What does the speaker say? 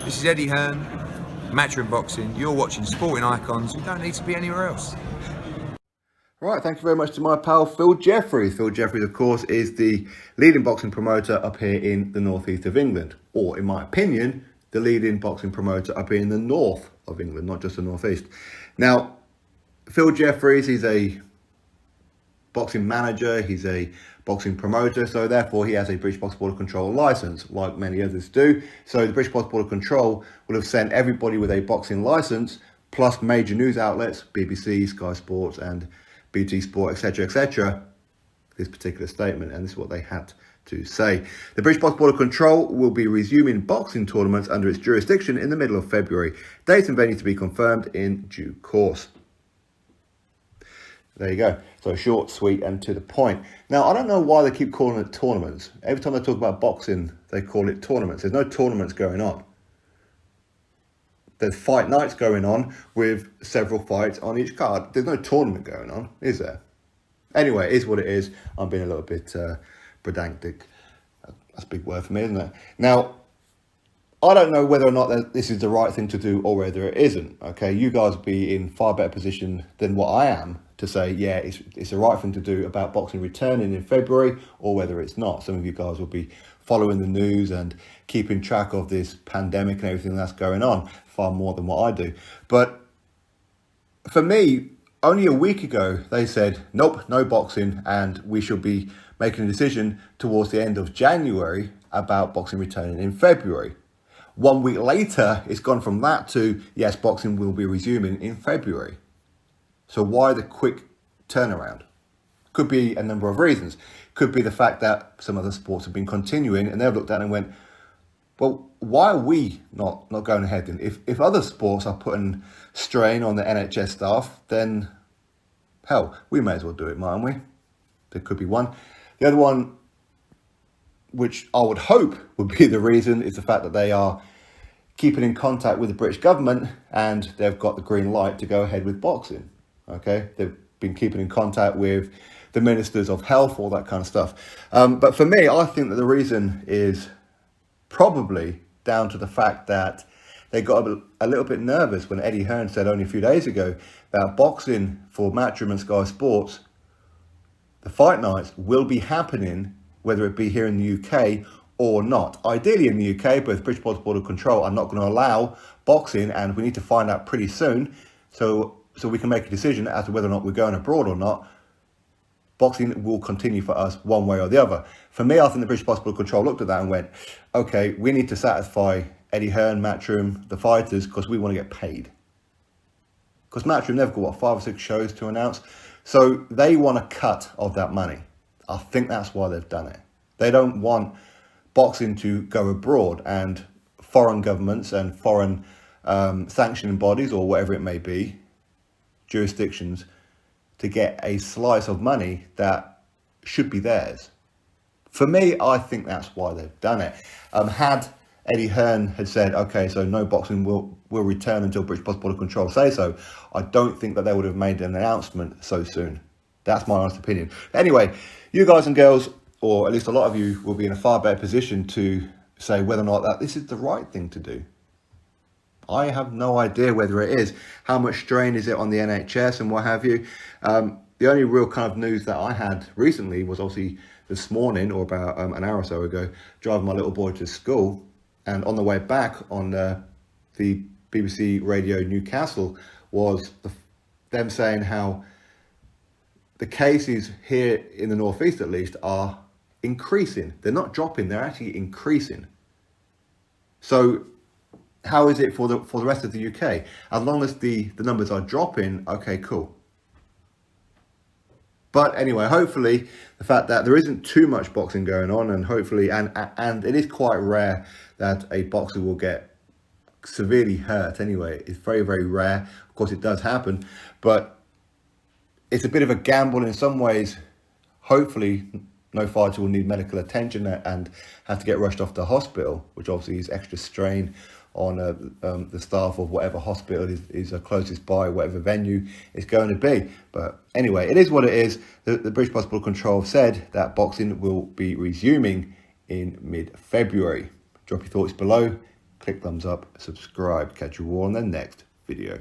This is Eddie Hearn, Matchroom Boxing. You're watching Sporting Icons. You don't need to be anywhere else. Right, thank you very much to my pal Phil Jeffries. Phil Jeffries, of course, is the leading boxing promoter up here in the northeast of England. Or, in my opinion, the leading boxing promoter up here in the north of England, not just the northeast. Now, Phil Jeffries, he's a boxing manager, he's a boxing promoter, so therefore he has a British Box Board of Control licence, like many others do. So the British Box Board of Control will have sent everybody with a boxing licence, plus major news outlets, BBC, Sky Sports and BT Sport, etc., this particular statement, and this is what they had to say. The British Box Board of Control will be resuming boxing tournaments under its jurisdiction in the middle of February. Dates and venues to be confirmed in due course. There you go. So short, sweet, and to the point. Now, I don't know why they keep calling it tournaments. Every time they talk about boxing, they call it tournaments. There's no tournaments going on. There's fight nights going on with several fights on each card. There's no tournament going on, is there? Anyway, it is what it is. I'm being a little bit pedantic. That's a big word for me, isn't it? Now, I don't know whether or not this is the right thing to do or whether it isn't. Okay, you guys will be in far better position than what I am to say, yeah, it's the right thing to do about boxing returning in February, or whether it's not. Some of you guys will be following the news and keeping track of this pandemic and everything that's going on far more than what I do. But for me, only a week ago, they said, nope, no boxing, and we should be making a decision towards the end of January about boxing returning in February. 1 week later, it's gone from that to, yes, boxing will be resuming in February. So why the quick turnaround? Could be a number of reasons. Could be the fact that some other sports have been continuing and they've looked at it and went, well, why are we not going ahead? And if other sports are putting strain on the NHS staff, then hell, we may as well do it, mightn't we? There could be one. The other one, which I would hope would be the reason, is the fact that they are keeping in contact with the British government and they've got the green light to go ahead with boxing. Okay, they've been keeping in contact with the ministers of health, all that kind of stuff. But for me, I think that the reason is probably down to the fact that they got a little bit nervous when Eddie Hearn said only a few days ago that boxing for Matchroom and Sky Sports, the fight nights will be happening, whether it be here in the UK or not. Ideally in the UK, but the British Box Board of Control are not going to allow boxing, and we need to find out pretty soon. So we can make a decision as to whether or not we're going abroad or not. Boxing will continue for us one way or the other. For me, I think the British Box Board of Control looked at that and went, okay, we need to satisfy Eddie Hearn, Matchroom, the fighters, because we want to get paid. Because Matchroom, they've got, 5 or 6 shows to announce. So they want a cut of that money. I think that's why they've done it. They don't want boxing to go abroad and foreign governments and foreign sanctioning bodies or whatever it may be, jurisdictions, to get a slice of money that should be theirs. For me, I think that's why they've done it. Had Eddie Hearn had said, okay, so no boxing will return until British Box Board of Control say so, I don't think that they would have made an announcement so soon. That's my honest opinion. Anyway, you guys and girls, or at least a lot of you, will be in a far better position to say whether or not that this is the right thing to do. I have no idea whether it is. How much strain is it on the NHS and what have you? The only real kind of news that I had recently was obviously this morning, or about an hour or so ago, driving my little boy to school, and on the way back on the BBC Radio Newcastle was them saying how the cases here in the northeast, at least, are increasing. They're not dropping; they're actually increasing. So how is it for the rest of the UK? As long as the numbers are dropping, okay, cool. But anyway, hopefully the fact that there isn't too much boxing going on, and hopefully, and it is quite rare that a boxer will get severely hurt anyway. It's very, very rare. Of course, it does happen, but it's a bit of a gamble in some ways. Hopefully, no fighter will need medical attention and have to get rushed off to hospital, which obviously is extra strain on the staff of whatever hospital is closest by, whatever venue it's going to be. But anyway, it is what it is. The British Box Board of Control said that boxing will be resuming in mid-February. Drop your thoughts below. click thumbs up, subscribe. Catch you all on the next video.